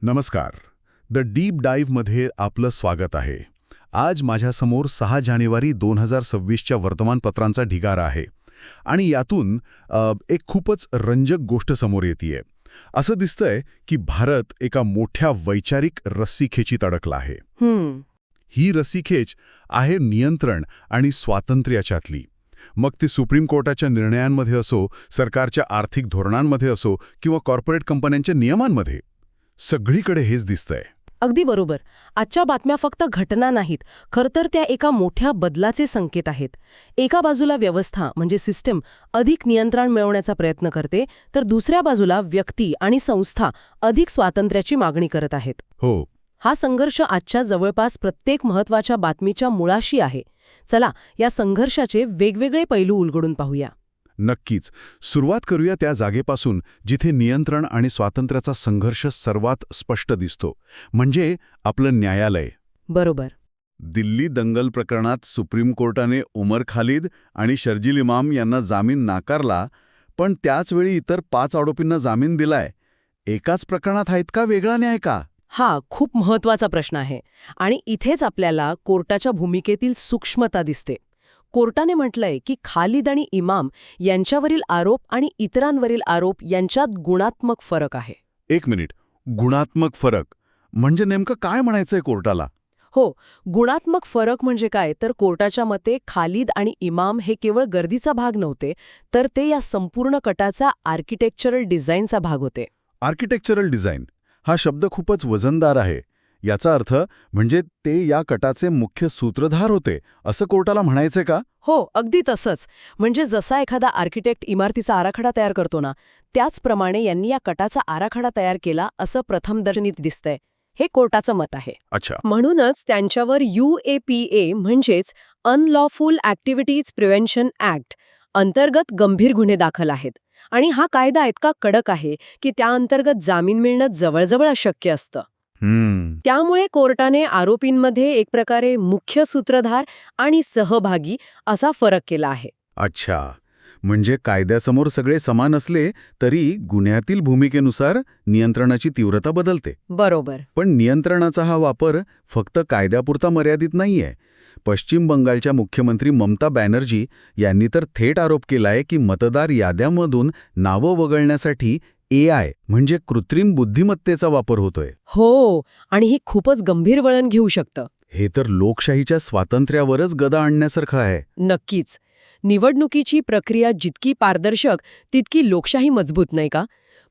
नमस्कार. The deep डाईव्हमध्ये आपलं स्वागत आहे. आज माझ्यासमोर 6 जानेवारी 2026च्या वर्तमानपत्रांचा ढिगारा आहे आणि यातून एक खूपच रंजक गोष्ट समोर येतेय. असं दिसतंय की भारत एका मोठ्या वैचारिक रस्सीखेचीत अडकला आहे. ही रस्सीखेच आहे नियंत्रण आणि स्वातंत्र्याच्यातली. मग ती सुप्रीम कोर्टाच्या निर्णयांमध्ये असो, सरकारच्या आर्थिक धोरणांमध्ये असो किंवा कॉर्पोरेट कंपन्यांच्या नियमांमध्ये, सगळीकडे हेच दिसतंय. अगदी बरोबर. आजच्या बातम्या फक्त घटना नाहीत, खरं तर त्या एका मोठ्या बदलाचे संकेत आहेत. एका बाजूला व्यवस्था म्हणजे सिस्टम अधिक नियंत्रण मिळवण्याचा प्रयत्न करते, तर दुसऱ्या बाजूला व्यक्ती आणि संस्था अधिक स्वातंत्र्याची मागणी करत आहेत. हो. हा संघर्ष आजच्या जवळपास प्रत्येक महत्त्वाच्या बातमीच्या मुळाशी आहे. चला, या संघर्षाचे वेगवेगळे पैलू उलगडून पाहूया. नक्कीच. सुरुवात करूया त्या जागेपासून जिथे नियंत्रण आणि स्वातंत्र्याचा संघर्ष सर्वात स्पष्ट दिसतो, म्हणजे आपलं न्यायालय. बरोबर. दिल्ली दंगल प्रकरणात सुप्रीम कोर्टाने उमर खालिद आणि शर्जील इमाम यांना जामीन नाकारला, पण त्याचवेळी इतर 5 आरोपींना जामीन दिलाय. एकाच प्रकरणात आहेत का वेगळा न्याय का? हा खूप महत्त्वाचा प्रश्न आहे आणि इथेच आपल्याला कोर्टाच्या भूमिकेतील सूक्ष्मता दिसते. कोर्टाने म्हटलंय की खालिद आणि इमाम यांच्यावरील आरोप आणि इतरांवरील आरोप यांच्यात गुणात्मक फरक आहे. एक मिनिट, गुणात्मक फरक म्हणजे नेमकं काय म्हणायचंय कोर्टाला? हो, गुणात्मक फरक म्हणजे काय तर कोर्टाच्या मते खालिद आणि इमाम हे केवळ गर्दीचा भाग नव्हते, तर ते या संपूर्ण कटाचा आर्किटेक्चरल डिझाईनचा भाग होते. आर्किटेक्चरल डिझाईन हा शब्द खूपच वजनदार आहे. याचा अर्थ म्हणजे ते या कटाचे मुख्य सूत्रधार होते असं कोर्टाला म्हणायचंय का? हो, अगदी तसंच. म्हणजे जसा एखादा आर्किटेक्ट इमारतीचा आराखडा तयार करतो ना, त्याचप्रमाणे यांनी या कटाचा आराखडा तयार केला असं प्रथमदर्शनीत दिसतंय. हे कोर्टाचं मत आहे. अच्छा. म्हणूनच त्यांच्यावर UAPA म्हणजेच अनलॉफुल ॲक्टिव्हिटीज प्रिव्हेन्शन ॲक्ट अंतर्गत गंभीर गुन्हे दाखल आहेत. आणि हा कायदा इतका कडक आहे की त्या अंतर्गत जामीन मिळणं जवळजवळ अशक्य असतं. त्यामुळे कोर्टाने आरोपींमध्ये एक प्रकारे मुख्य सूत्रधार आणि सहभागी असा फरक केला आहे. अच्छा, म्हणजे कायद्यासमोर सगळे समान असले तरी गुन्ह्यातील भूमिकेनुसार नियंत्रणाची तीव्रता बदलते. बरोबर. पण नियंत्रणाचा हा वापर फक्त कायद्यापुरता मर्यादित नाहीये. पश्चिम बंगालच्या मुख्यमंत्री ममता बॅनर्जी यांनी तर थेट आरोप केलाय की मतदार याद्यांमधून नावं वगळण्यासाठी AI म्हणजे कृत्रिम बुद्धिमत्तेचा वापर होतोय. हो, आणि ही खूपच गंभीर वळण घेऊ शकतं. हे तर लोकशाहीच्या स्वातंत्र्यावरच गदा आणण्यासारखं आहे. नक्कीच. निवडणुकीची प्रक्रिया जितकी पारदर्शक तितकी लोकशाही मजबूत, नाही का?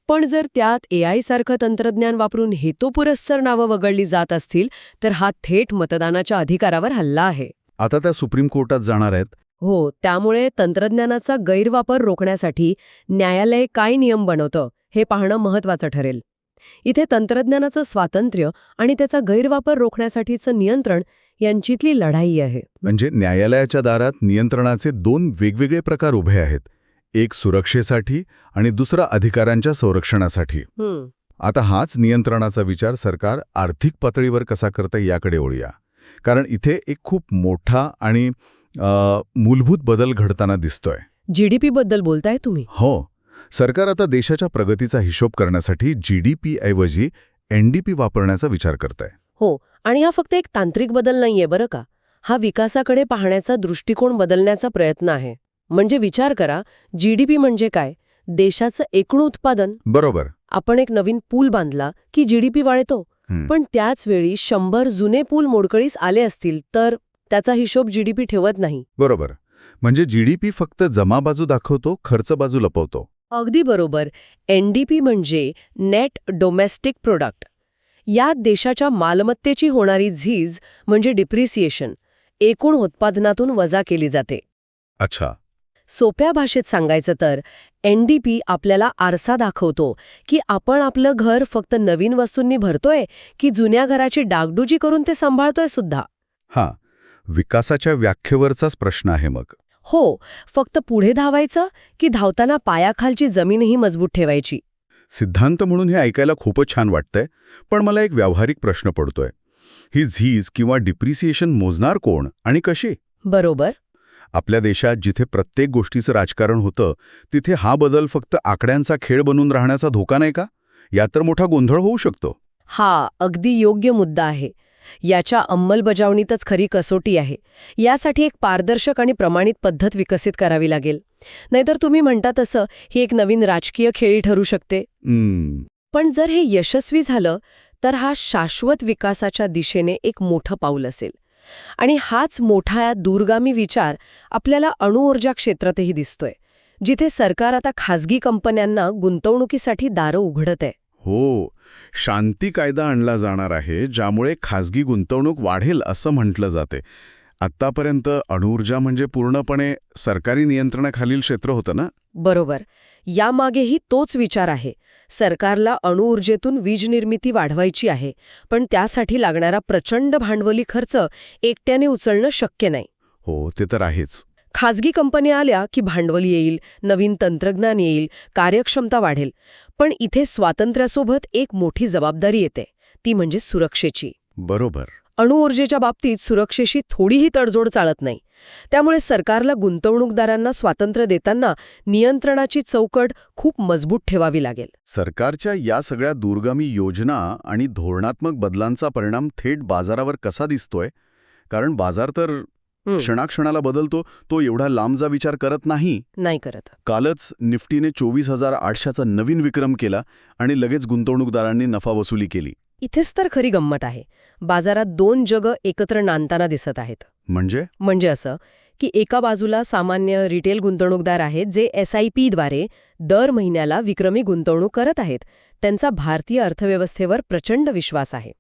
पण जर त्यात AI सारखं तंत्रज्ञान वापरून हेतुपुरस्सर नावं वगळली जात असतील तर हा थेट मतदानाच्या अधिकारावर हल्ला आहे. आता त्या सुप्रीम कोर्टात जाणार आहेत. हो, त्यामुळे तंत्रज्ञानाचा गैरवापर रोखण्यासाठी न्यायालय काय नियम बनवतं हे पाहणं महत्त्वाचं ठरेल. इथे तंत्रज्ञानाचं स्वातंत्र्य आणि त्याचा गैरवापर रोखण्यासाठीचं नियंत्रण यांच्यातली लढाई आहे. म्हणजे न्यायालयाच्या दारात नियंत्रणाचे 2 वेगवेगळे प्रकार उभे आहेत. एक सुरक्षेसाठी आणि दुसरा अधिकारांच्या संरक्षणासाठी. आता हाच नियंत्रणाचा विचार सरकार आर्थिक पातळीवर कसा करतं याकडे वळूया. कारण इथे एक खूप मोठा आणि मूलभूत बदल घडताना दिसतोय. GDP बद्दल बोलताय तुम्ही? हो. सरकार आता देशाच्या प्रगतीचा हिशोब करण्यासाठी GDP ऐवजी NDP वापरण्याचा विचार करतंय. हो, आणि हा फक्त एक तांत्रिक बदल नाहीये बरं का. हा विकासाकडे पाहण्याचा दृष्टिकोन बदलण्याचा प्रयत्न आहे. म्हणजे विचार करा, GDP म्हणजे काय? देशाचं एकूण उत्पादन. बरोबर. आपण एक नवीन पूल बांधला की GDP वाढतो, पण त्याच वेळी 100 जुने पूल मोडकळीस आले असतील तर त्याचा हिशोब GDP ठेवत नाही. बरोबर. म्हणजे GDP फक्त जमा बाजू दाखवतो, खर्च बाजू लपवतो. अगदी बरोबर. NDP म्हणजे नेट डोमेस्टिक प्रोडक्ट. यात देशाच्या मालमत्तेची होणारी झीज म्हणजे डिप्रिसिएशन एकूण उत्पादनातून वजा केली जाते. अच्छा. सोप्या भाषेत सांगायचं तर NDP आपल्याला आरसा दाखवतो की आपण आपलं घर फक्त नवीन वस्तूंनी भरतोय की जुन्या घराची डागडुजी करून ते सांभाळतोय सुद्धा. हां, विकासाच्या व्याख्येवरचाच प्रश्न आहे मग. हो, फक्त पुढे धावायचं की धावताना पायाखालची जमीनही मजबूत ठेवायची. सिद्धांत म्हणून हे ऐकायला खूपच छान वाटतंय, पण मला एक व्यावहारिक प्रश्न पडतोय. ही झीज किंवा डिप्रिसिएशन मोजणार कोण आणि कशी? बरोबर. आपल्या देशात जिथे प्रत्येक गोष्टीचं राजकारण होतं, तिथे हा बदल फक्त आकड्यांचा खेळ बनून राहण्याचा धोका नाही का? यात तर मोठा गोंधळ होऊ शकतो. हा अगदी योग्य मुद्दा आहे. याच्या अंमलबजावणीतच खरी कसोटी आहे. यासाठी एक पारदर्शक आणि प्रमाणित पद्धत विकसित करावी लागेल. नाहीतर तुम्ही म्हणता तसं ही एक नवीन राजकीय खेळी ठरू शकते. पण जर हे यशस्वी झालं तर हा शाश्वत विकासाच्या दिशेने एक मोठं पाऊल असेल. आणि हाच मोठा दूरगामी विचार आपल्याला अणुऊर्जा क्षेत्रातही दिसतोय, जिथे सरकार आता खासगी कंपन्यांना गुंतवणुकीसाठी दारं उघडत आहे. हो, शांती कायदा आणला जाणार आहे, ज्यामुळे खासगी गुंतवणूक वाढेल असं म्हटलं जाते. आत्तापर्यंत अणुऊर्जा म्हणजे पूर्णपणे सरकारी नियंत्रणाखालील क्षेत्र होतं ना? बरोबर. यामागेही तोच विचार आहे. सरकारला अणुऊर्जेतून वीज निर्मिती वाढवायची आहे, पण त्यासाठी लागणारा प्रचंड भांडवली खर्च एकट्याने उचलणं शक्य नाही. हो, ते तर आहेच. खाजगी कंपन्या आल्या की भांडवल येईल, नवीन तंत्रज्ञान येईल, कार्यक्षमता वाढेल. पण इथे स्वातंत्र्यासोबत एक मोठी जबाबदारी येते, ती म्हणजे सुरक्षेची. बरोबर. अणुऊर्जेच्या बाबतीत सुरक्षेशी थोडीही तडजोड चालत नाही. त्यामुळे सरकारला गुंतवणूकदारांना स्वातंत्र्य देताना नियंत्रणाची चौकट खूप मजबूत ठेवावी लागेल. सरकारच्या या सगळ्या दूरगामी योजना आणि धोरणात्मक बदलांचा परिणाम थेट बाजारावर कसा दिसतोय? कारण बाजार तर क्षणाक्षणाला बदलतो, तो एवढा लांबचा विचार करत नाही करत. कालच निफ्टीने 24,800चा नवीन विक्रम केला आणि लगेच गुंतवणूकदारांनी नफा वसुली केली. इथेच तर खरी गंमत आहे. बाजारात दोन जगं एकत्र नांदताना दिसत आहेत. म्हणजे असं की एका बाजूला सामान्य रिटेल गुंतवणूकदार आहेत, जे SIP द्वारे दर महिन्याला विक्रमी गुंतवणूक करत आहेत. त्यांचा भारतीय अर्थव्यवस्थेवर प्रचंड विश्वास आहे.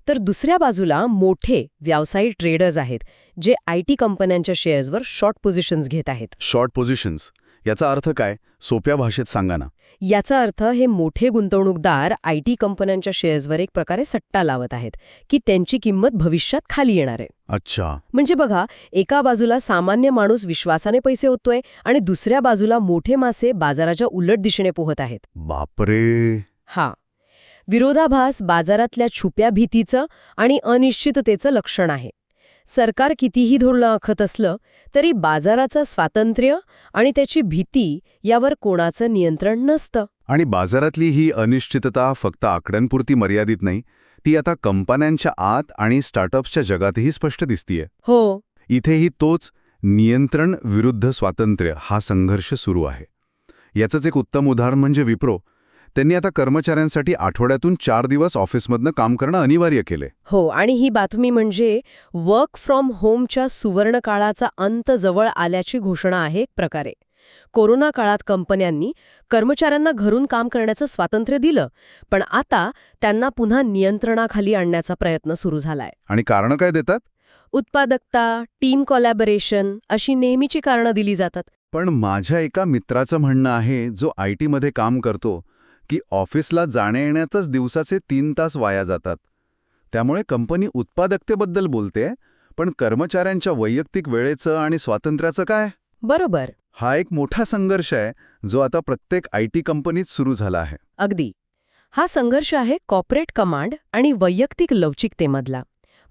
तर दुसऱ्या बाजूला मोठे व्यावसायिक ट्रेडर्स आहेत, जे IT कंपन्यांच्या शेअर्सवर शॉर्ट पोझिशन्स घेत आहेत. शॉर्ट पोझिशन्स याचा अर्थ काय? सोप्या भाषेत सांगा ना. याचा अर्थ हे मोठे गुंतवणूकदार IT कंपन्यांच्या शेअर्सवर एक प्रकारे सट्टा लावत आहेत की त्यांची किंमत भविष्यात खाली येणार आहे. अच्छा. म्हणजे बघा, एका बाजूला सामान्य माणूस विश्वासाने पैसे ओततोय आणि दुसऱ्या बाजूला मोठे मासे बाजाराच्या उलट दिशेने पोहत आहेत. बापरे. हा विरोधाभास बाजारातल्या छुप्या भीतीचं आणि अनिश्चिततेचं लक्षण आहे. सरकार कितीही धोरणं आखत असलं तरी बाजाराचं स्वातंत्र्य आणि त्याची भीती यावर कोणाचं नियंत्रण नसतं. आणि बाजारातली ही अनिश्चितता फक्त आकड्यांपुरती मर्यादित नाही, ती आता कंपन्यांच्या आत आणि स्टार्टअप्सच्या जगातही स्पष्ट दिसतीये. हो. इथेही तोच नियंत्रण विरुद्ध स्वातंत्र्य हा संघर्ष सुरू आहे. याचंच एक उत्तम उदाहरण म्हणजे विप्रो. त्यांनी आता कर्मचाऱ्यांसाठी आठवड्यातून 4 दिवस ऑफिसमधनं काम करणं अनिवार्य केले. हो, आणि ही बातमी म्हणजे वर्क फ्रॉम होमच्या सुवर्ण काळाचा अंत जवळ आल्याची घोषणा आहे एक प्रकारे. कोरोना काळात कंपन्यांनी कर्मचाऱ्यांना घरून काम करण्याचं स्वातंत्र्य दिलं, पण आता त्यांना पुन्हा नियंत्रणाखाली आणण्याचा प्रयत्न सुरू झालाय. आणि कारणं काय देतात? उत्पादकता, टीम कोलॅबोरेशन अशी नेहमीची कारणं दिली जातात. पण माझ्या एका मित्राचं म्हणणं आहे, जो IT मध्ये काम करतो, की ऑफिसला जाण्या-येण्यातच दिवसाचे 3 तास वाया जातात. त्यामुळे कंपनी उत्पादकतेबद्दल बोलते, पण कर्मचाऱ्यांच्या वैयक्तिक वेळेचं आणि स्वातंत्र्याचं काय? बरोबर. हा एक मोठा संघर्ष आहे, जो आता प्रत्येक IT कंपनीत सुरू झाला आहे. अगदी. हा संघर्ष आहे कॉर्पोरेट कमांड आणि वैयक्तिक लवचिकतेमधला.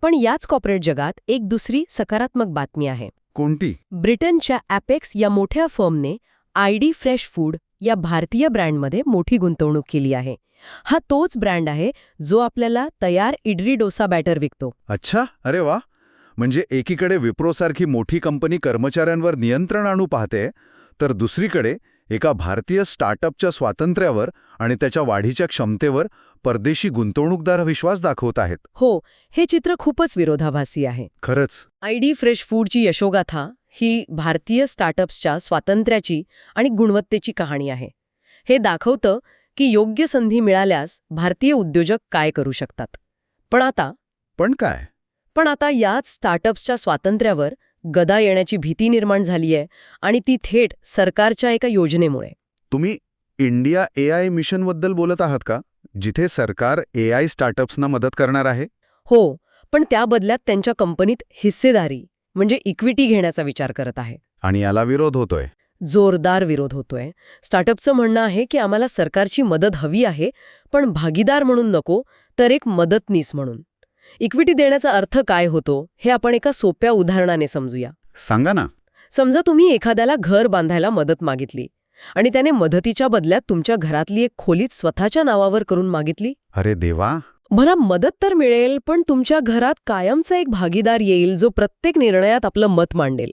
पण याच कॉर्पोरेट जगात एक दुसरी सकारात्मक बातमी आहे. कोणती? ब्रिटनच्या ॲपेक्स या मोठ्या फर्मने ID फ्रेश फूड या भारतीय ब्रँडमध्ये मोठी गुंतवणूक केली आहे. हा तोच ब्रँड आहे जो आपल्याला तयार इडली डोसा बॅटर विकतो. अच्छा, अरे वा. म्हणजे एकीकडे विप्रोसारखी मोठी कंपनी कर्मचाऱ्यांवर नियंत्रण आणू पाहते, तर दुसरीकडे एका भारतीय स्टार्टअपच्या स्वातंत्र्यावर आणि त्याच्या वाढीच्या क्षमतेवर परदेशी गुंतवणूकदार विश्वास दाखवत आहेत. हो, हे चित्र खूपच विरोधाभासी आहे. खरंच. ID फ्रेश फूडची यशोगाथा ही भारतीय स्टार्टअप्सच्या स्वातंत्र्याची आणि गुणवत्तेची कहाणी आहे. हे दाखवतं की योग्य संधी मिळाल्यास भारतीय उद्योजक काय करू शकतात. पण आता याच स्टार्टअप्सच्या स्वातंत्र्यावर गदा येण्याची भीती निर्माण झाली आहे, आणि ती थेट सरकारच्या एका योजनेमुळे. तुम्ही इंडिया AI मिशनबद्दल बोलत आहात का, जिथे सरकार AI स्टार्टअप्सना मदत करणार आहे? हो, पण त्या बदल्यात त्यांच्या कंपनीत हिस्सेदारी म्हणजे इक्विटी घेण्याचा विचार करत आहे. आणि याला विरोध होतोय. जोरदार विरोध होतोय. स्टार्टअपचं म्हणणं आहे की आम्हाला सरकारची मदत हवी आहे, पण भागीदार म्हणून नको, तर एक मदतनीस म्हणून. इक्विटी देण्याचा अर्थ काय होतो हे आपण एका सोप्या उदाहरणाने समजूया. सांगा ना. समजा तुम्ही एखाद्याला घर बांधायला मदत मागितली आणि त्याने मदतीच्या बदल्यात तुमच्या घरातली एक खोलीच स्वतःच्या नावावर करून मागितली. अरे देवा. मला मदत तर मिळेल, पण तुमच्या घरात कायमचा एक भागीदार येईल जो प्रत्येक निर्णयात आपलं मत मांडेल.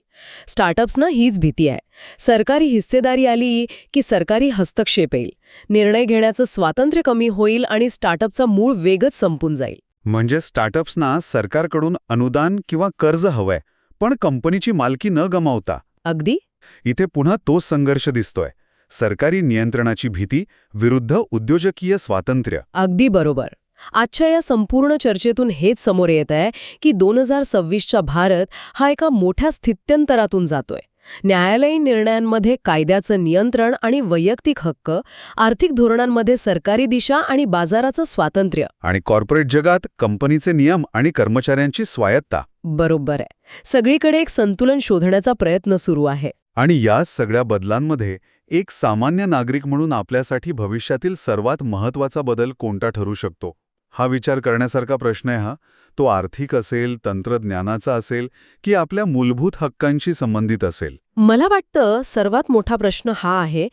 स्टार्टअप्सना हीच भीती आहे. सरकारी हिस्सेदारी आली की सरकारी हस्तक्षेप येईल, निर्णय घेण्याचं स्वातंत्र्य कमी होईल आणि स्टार्टअपचा मूळ वेगच संपून जाईल. म्हणजे स्टार्टअप्सना सरकारकडून अनुदान किंवा कर्ज हवंय, पण कंपनीची मालकी न गमावता. अगदी. इथे पुन्हा तोच संघर्ष दिसतोय. सरकारी नियंत्रणाची भीती विरुद्ध उद्योजकीय स्वातंत्र्य. अगदी बरोबर. आजच्या या संपूर्ण चर्चेतून हेच समोर येत आहे की 2026चा भारत हा एका मोठ्या स्थित्यंतरातून जातोय. न्यायालयीन निर्णयांमध्ये कायद्याचं नियंत्रण आणि वैयक्तिक हक्क, आर्थिक धोरणांमध्ये सरकारी दिशा आणि बाजाराचं स्वातंत्र्य. आणि कॉर्पोरेट जगात कंपनीचे नियम आणि कर्मचाऱ्यांची स्वायत्ता. बरोबर आहे. सगळीकडे एक संतुलन शोधण्याचा प्रयत्न सुरू आहे. आणि या सगळ्या बदलांमध्ये एक सामान्य नागरिक म्हणून आपल्यासाठी भविष्यातील सर्वात महत्त्वाचा बदल कोणता ठरू शकतो? हा विचार करण्यासारखा प्रश्न आहे हा. तो आर्थिक असेल, तंत्रज्ञानाचा असेल की आपल्या मूलभूत हक्कांशी संबंधित असेल. मला वाटतं सर्वात मोठा प्रश्न हा आहे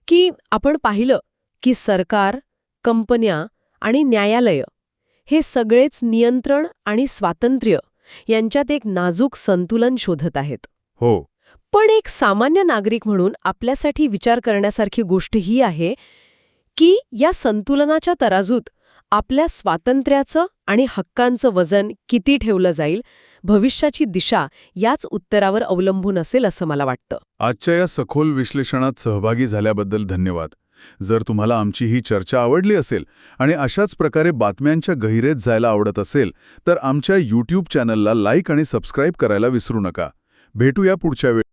की आपण पाहिलं की सरकार, कंपन्या आणि न्यायालय हे सगळेच नियंत्रण आणि स्वातंत्र्य यांच्यात एक नाजूक संतुलन शोधत आहेत. हो. पण एक सामान्य नागरिक म्हणून आपल्यासाठी विचार करण्यासारखी गोष्ट ही आहे की या संतुलनाच्या तराजूत आपल्या स्वातंत्र्याचं आणि हक्कांचं वजन किती ठेवलं जाईल, भविष्याची दिशा याच उत्तरावर अवलंबून असेल असं मला वाटतं. आजच्या या सखोल विश्लेषणात सहभागी झाल्याबद्दल धन्यवाद. जर तुम्हाला आमची ही चर्चा आवडली असेल आणि अशाच प्रकारे बातम्यांच्या गहिरेत जायला आवडत असेल तर आमच्या YouTube चॅनलला लाईक आणि सबस्क्राईब करायला विसरू नका. भेटूया पुढच्या वेळी.